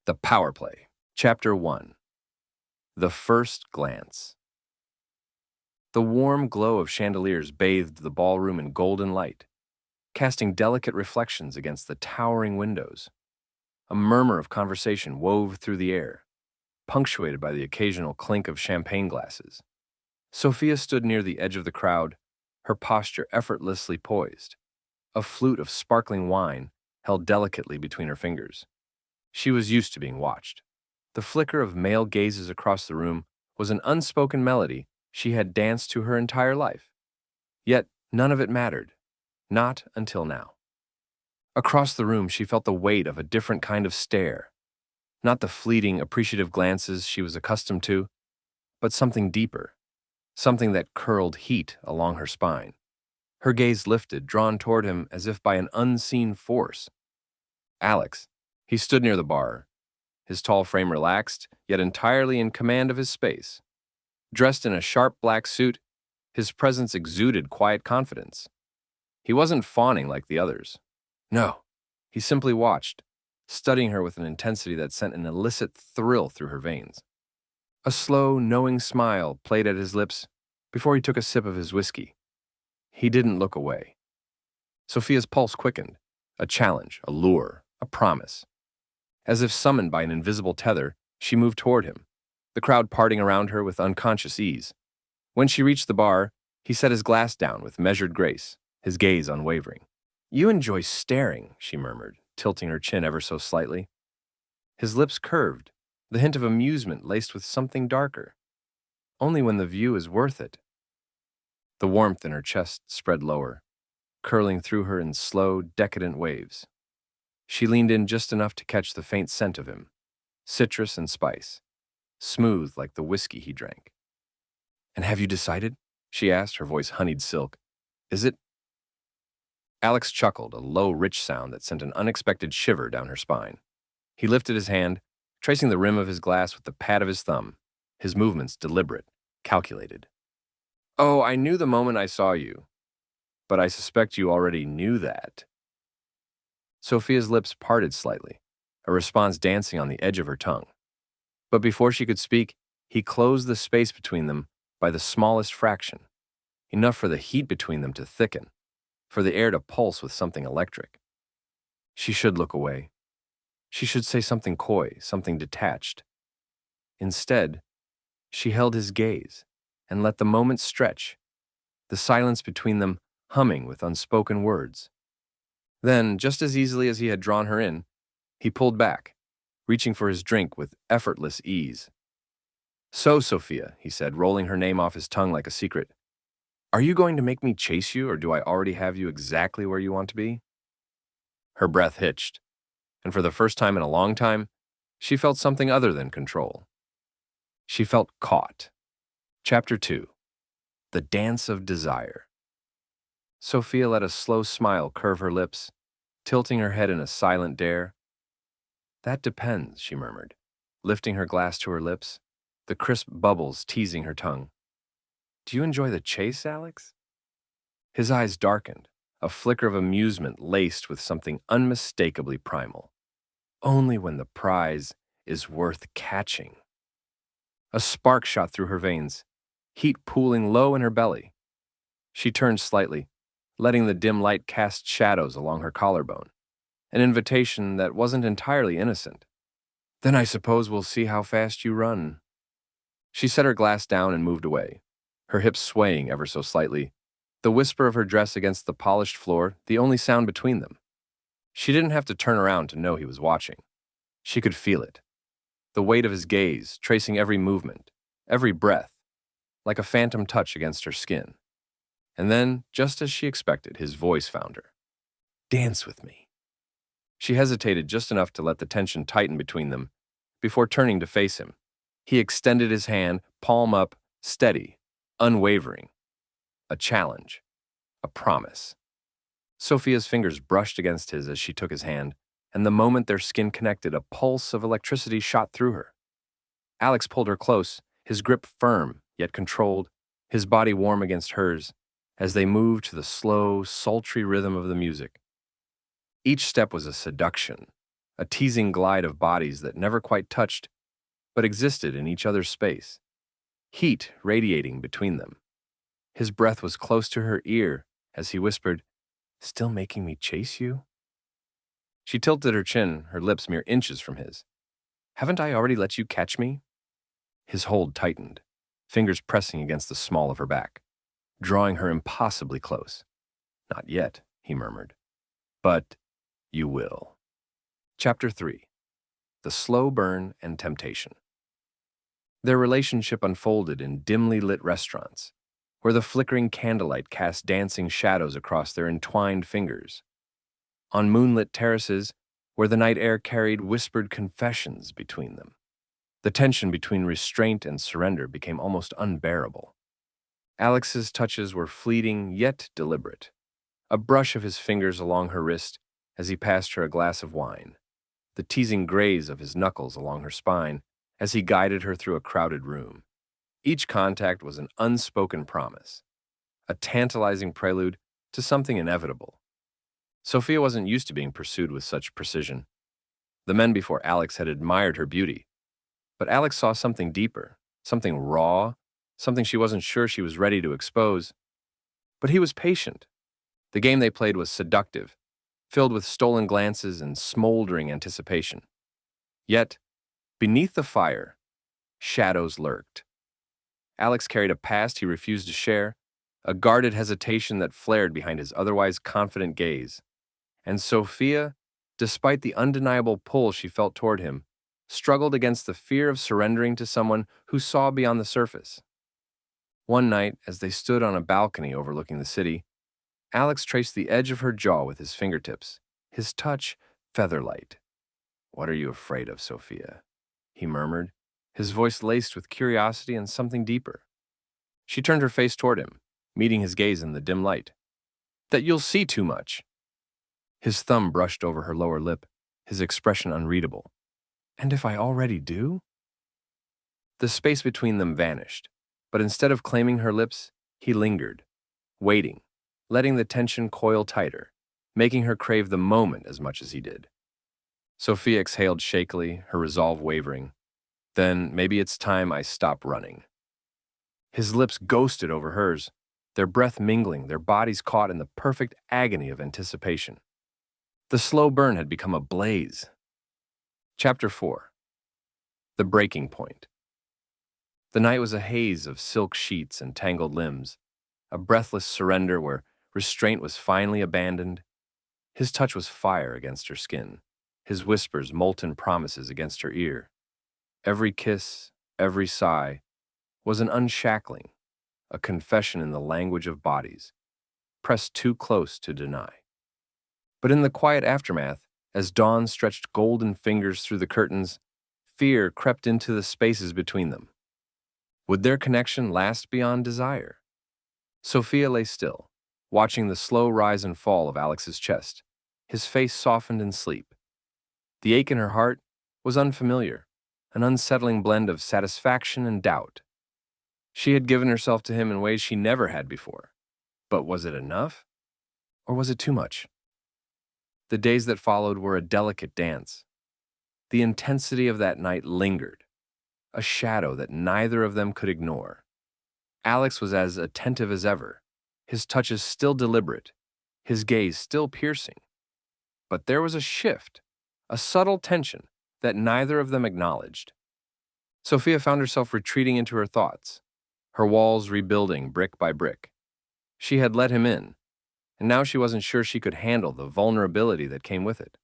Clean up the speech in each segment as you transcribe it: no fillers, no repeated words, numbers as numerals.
The Power Play. Chapter 1. The First Glance. The warm glow of chandeliers bathed the ballroom in golden light, casting delicate reflections against the towering windows. A murmur of conversation wove through the air, punctuated by the occasional clink of champagne glasses. Sophia stood near the edge of the crowd, her posture effortlessly poised, a flute of sparkling wine held delicately between her fingers. She was used to being watched. The flicker of male gazes across the room was an unspoken melody she had danced to her entire life. Yet none of it mattered, not until now. Across the room she felt the weight of a different kind of stare, not the fleeting, appreciative glances she was accustomed to, but something deeper, something that curled heat along her spine. Her gaze lifted, drawn toward him as if by an unseen force. Alex. He stood near the bar, his tall frame relaxed, yet entirely in command of his space. Dressed in a sharp black suit, his presence exuded quiet confidence. He wasn't fawning like the others. No, he simply watched, studying her with an intensity that sent an illicit thrill through her veins. A slow, knowing smile played at his lips before he took a sip of his whiskey. He didn't look away. Sophia's pulse quickened, a challenge, a lure, a promise. As if summoned by an invisible tether, she moved toward him, the crowd parting around her with unconscious ease. When she reached the bar, he set his glass down with measured grace, his gaze unwavering. "You enjoy staring," she murmured, tilting her chin ever so slightly. His lips curved, the hint of amusement laced with something darker. "Only when the view is worth it." The warmth in her chest spread lower, curling through her in slow, decadent waves. She leaned in just enough to catch the faint scent of him, citrus and spice, smooth like the whiskey he drank. "And have you decided?" she asked, her voice honeyed silk. "Is it?" Alex chuckled, a low, rich sound that sent an unexpected shiver down her spine. He lifted his hand, tracing the rim of his glass with the pad of his thumb, his movements deliberate, calculated. "Oh, I knew the moment I saw you, but I suspect you already knew that." Sophia's lips parted slightly, a response dancing on the edge of her tongue. But before she could speak, he closed the space between them by the smallest fraction, enough for the heat between them to thicken, for the air to pulse with something electric. She should look away. She should say something coy, something detached. Instead, she held his gaze and let the moment stretch, the silence between them humming with unspoken words. Then, just as easily as he had drawn her in, he pulled back, reaching for his drink with effortless ease. "So, Sophia," he said, rolling her name off his tongue like a secret, "are you going to make me chase you, or do I already have you exactly where you want to be?" Her breath hitched, and for the first time in a long time, she felt something other than control. She felt caught. Chapter 2. The Dance of Desire. Sophia let a slow smile curve her lips, tilting her head in a silent dare. "That depends," she murmured, lifting her glass to her lips, the crisp bubbles teasing her tongue. "Do you enjoy the chase, Alex?" His eyes darkened, a flicker of amusement laced with something unmistakably primal. "Only when the prize is worth catching." A spark shot through her veins, heat pooling low in her belly. She turned slightly, letting the dim light cast shadows along her collarbone, an invitation that wasn't entirely innocent. "Then I suppose we'll see how fast you run." She set her glass down and moved away, her hips swaying ever so slightly, the whisper of her dress against the polished floor the only sound between them. She didn't have to turn around to know he was watching. She could feel it, the weight of his gaze tracing every movement, every breath, like a phantom touch against her skin. And then, just as she expected, his voice found her. "Dance with me." She hesitated just enough to let the tension tighten between them before turning to face him. He extended his hand, palm up, steady, unwavering. A challenge, a promise. Sophia's fingers brushed against his as she took his hand, and the moment their skin connected, a pulse of electricity shot through her. Alex pulled her close, his grip firm yet controlled, his body warm against hers, as they moved to the slow, sultry rhythm of the music. Each step was a seduction, a teasing glide of bodies that never quite touched, but existed in each other's space, heat radiating between them. His breath was close to her ear as he whispered, "Still making me chase you?" She tilted her chin, her lips mere inches from his. "Haven't I already let you catch me?" His hold tightened, fingers pressing against the small of her back, drawing her impossibly close. "Not yet," he murmured. "But you will." Chapter 3. The Slow Burn and Temptation. Their relationship unfolded in dimly lit restaurants, where the flickering candlelight cast dancing shadows across their entwined fingers. On moonlit terraces, where the night air carried whispered confessions between them. The tension between restraint and surrender became almost unbearable. Alex's touches were fleeting yet deliberate, a brush of his fingers along her wrist as he passed her a glass of wine, the teasing graze of his knuckles along her spine as he guided her through a crowded room. Each contact was an unspoken promise, a tantalizing prelude to something inevitable. Sophia wasn't used to being pursued with such precision. The men before Alex had admired her beauty, but Alex saw something deeper, something raw, something she wasn't sure she was ready to expose. But he was patient. The game they played was seductive, filled with stolen glances and smoldering anticipation. Yet, beneath the fire, shadows lurked. Alex carried a past he refused to share, a guarded hesitation that flared behind his otherwise confident gaze. And Sophia, despite the undeniable pull she felt toward him, struggled against the fear of surrendering to someone who saw beyond the surface. One night, as they stood on a balcony overlooking the city, Alex traced the edge of her jaw with his fingertips, his touch feather-light. "What are you afraid of, Sophia?" he murmured, his voice laced with curiosity and something deeper. She turned her face toward him, meeting his gaze in the dim light. "That you'll see too much." His thumb brushed over her lower lip, his expression unreadable. "And if I already do?" The space between them vanished, but instead of claiming her lips, he lingered, waiting, letting the tension coil tighter, making her crave the moment as much as he did. Sophia exhaled shakily, her resolve wavering. "Then maybe it's time I stop running." His lips ghosted over hers, their breath mingling, their bodies caught in the perfect agony of anticipation. The slow burn had become a blaze. Chapter 4. The Breaking Point. The night was a haze of silk sheets and tangled limbs, a breathless surrender where restraint was finally abandoned. His touch was fire against her skin, his whispers molten promises against her ear. Every kiss, every sigh, was an unshackling, a confession in the language of bodies, pressed too close to deny. But in the quiet aftermath, as dawn stretched golden fingers through the curtains, fear crept into the spaces between them. Would their connection last beyond desire? Sophia lay still, watching the slow rise and fall of Alex's chest, his face softened in sleep. The ache in her heart was unfamiliar, an unsettling blend of satisfaction and doubt. She had given herself to him in ways she never had before. But was it enough? Or was it too much? The days that followed were a delicate dance. The intensity of that night lingered, a shadow that neither of them could ignore. Alex was as attentive as ever, his touches still deliberate, his gaze still piercing. But there was a shift, a subtle tension that neither of them acknowledged. Sophia found herself retreating into her thoughts, her walls rebuilding brick by brick. She had let him in, and now she wasn't sure she could handle the vulnerability that came with it.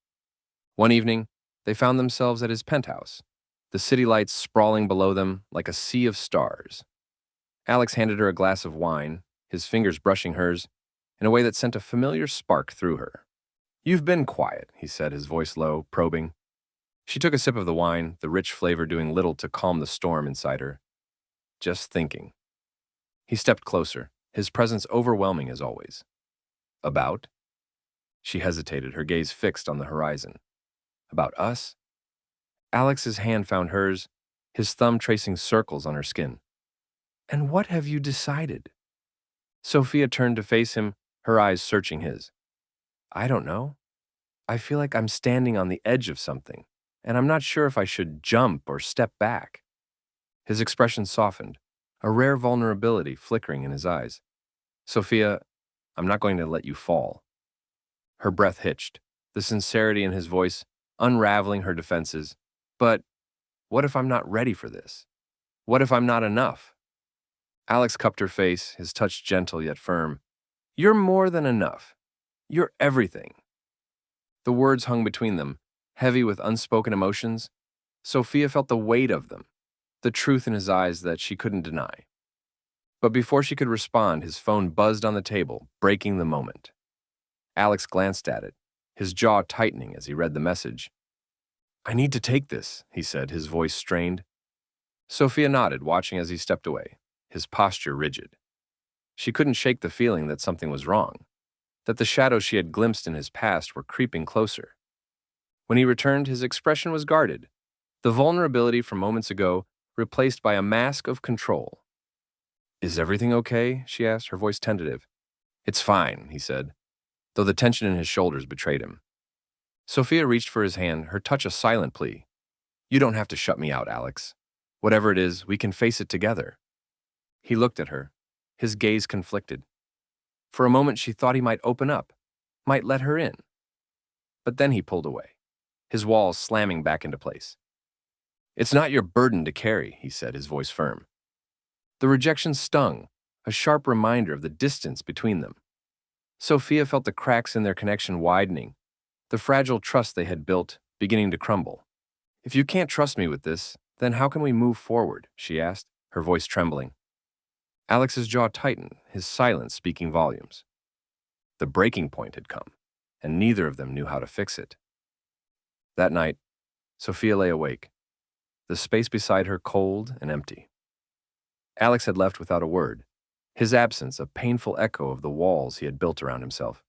One evening, they found themselves at his penthouse, the city lights sprawling below them like a sea of stars. Alex handed her a glass of wine, his fingers brushing hers, in a way that sent a familiar spark through her. "You've been quiet," he said, his voice low, probing. She took a sip of the wine, the rich flavor doing little to calm the storm inside her. "Just thinking." He stepped closer, his presence overwhelming as always. "About?" She hesitated, her gaze fixed on the horizon. "About us?" Alex's hand found hers, his thumb tracing circles on her skin. "And what have you decided?" Sophia turned to face him, her eyes searching his. "I don't know. I feel like I'm standing on the edge of something, and I'm not sure if I should jump or step back." His expression softened, a rare vulnerability flickering in his eyes. "Sophia, I'm not going to let you fall." Her breath hitched, the sincerity in his voice unraveling her defenses. "But what if I'm not ready for this? What if I'm not enough?" Alex cupped her face, his touch gentle yet firm. "You're more than enough. You're everything." The words hung between them, heavy with unspoken emotions. Sophia felt the weight of them, the truth in his eyes that she couldn't deny. But before she could respond, his phone buzzed on the table, breaking the moment. Alex glanced at it, his jaw tightening as he read the message. "I need to take this," he said, his voice strained. Sophia nodded, watching as he stepped away, his posture rigid. She couldn't shake the feeling that something was wrong, that the shadows she had glimpsed in his past were creeping closer. When he returned, his expression was guarded, the vulnerability from moments ago replaced by a mask of control. "Is everything okay?" she asked, her voice tentative. "It's fine," he said, though the tension in his shoulders betrayed him. Sophia reached for his hand, her touch a silent plea. "You don't have to shut me out, Alex. Whatever it is, we can face it together." He looked at her, his gaze conflicted. For a moment she thought he might open up, might let her in. But then he pulled away, his walls slamming back into place. "It's not your burden to carry," he said, his voice firm. The rejection stung, a sharp reminder of the distance between them. Sophia felt the cracks in their connection widening, the fragile trust they had built beginning to crumble. "If you can't trust me with this, then how can we move forward?" she asked, her voice trembling. Alex's jaw tightened, his silence speaking volumes. The breaking point had come, and neither of them knew how to fix it. That night, Sophia lay awake, the space beside her cold and empty. Alex had left without a word, his absence a painful echo of the walls he had built around himself.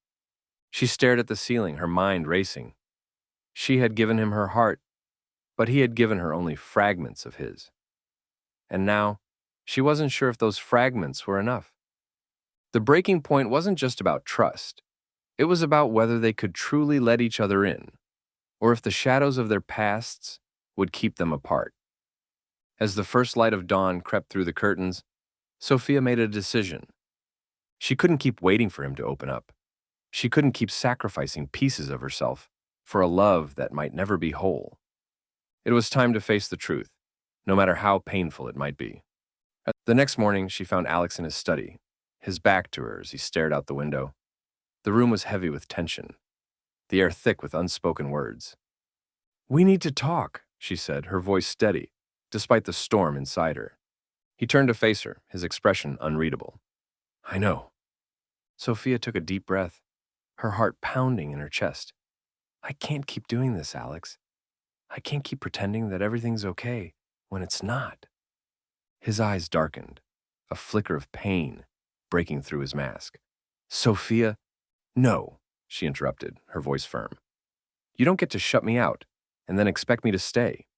She stared at the ceiling, her mind racing. She had given him her heart, but he had given her only fragments of his. And now, she wasn't sure if those fragments were enough. The breaking point wasn't just about trust. It was about whether they could truly let each other in, or if the shadows of their pasts would keep them apart. As the first light of dawn crept through the curtains, Sophia made a decision. She couldn't keep waiting for him to open up. She couldn't keep sacrificing pieces of herself for a love that might never be whole. It was time to face the truth, no matter how painful it might be. The next morning, she found Alex in his study, his back to her as he stared out the window. The room was heavy with tension, the air thick with unspoken words. "We need to talk," she said, her voice steady, despite the storm inside her. He turned to face her, his expression unreadable. "I know." Sophia took a deep breath, her heart pounding in her chest. "I can't keep doing this, Alex. I can't keep pretending that everything's okay when it's not." His eyes darkened, a flicker of pain breaking through his mask. "Sophia, no," she interrupted, her voice firm. "You don't get to shut me out and then expect me to stay.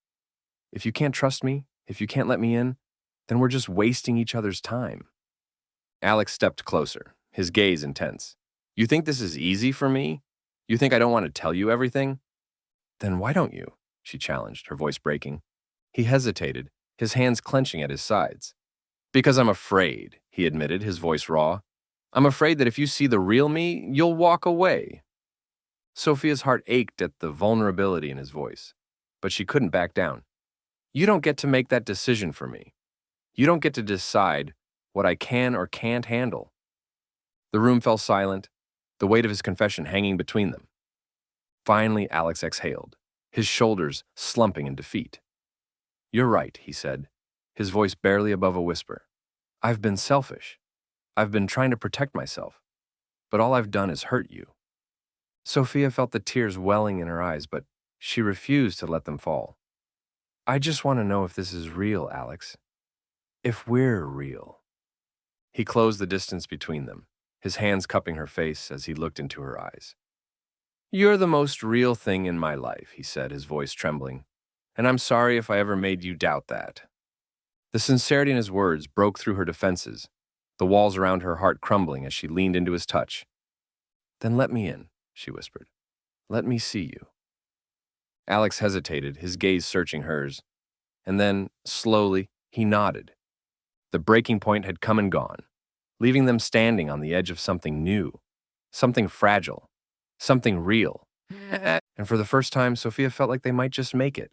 If you can't trust me, if you can't let me in, then we're just wasting each other's time." Alex stepped closer, his gaze intense. "You think this is easy for me? You think I don't want to tell you everything? Then why don't you?" she challenged, her voice breaking. He hesitated, his hands clenching at his sides. "Because I'm afraid," he admitted, his voice raw. "I'm afraid that if you see the real me, you'll walk away." Sophia's heart ached at the vulnerability in his voice, but she couldn't back down. "You don't get to make that decision for me. You don't get to decide what I can or can't handle." The room fell silent, the weight of his confession hanging between them. Finally, Alex exhaled, his shoulders slumping in defeat. "You're right," he said, his voice barely above a whisper. "I've been selfish. I've been trying to protect myself, but all I've done is hurt you." Sophia felt the tears welling in her eyes, but she refused to let them fall. "I just want to know if this is real, Alex. If we're real." He closed the distance between them, his hands cupping her face as he looked into her eyes. "You're the most real thing in my life," he said, his voice trembling, "and I'm sorry if I ever made you doubt that." The sincerity in his words broke through her defenses, the walls around her heart crumbling as she leaned into his touch. "Then let me in," she whispered. Let me see you. Alex hesitated, his gaze searching hers, and then, slowly, he nodded. The breaking point had come and gone, leaving them standing on the edge of something new, something fragile, something real. And for the first time, Sophia felt like they might just make it.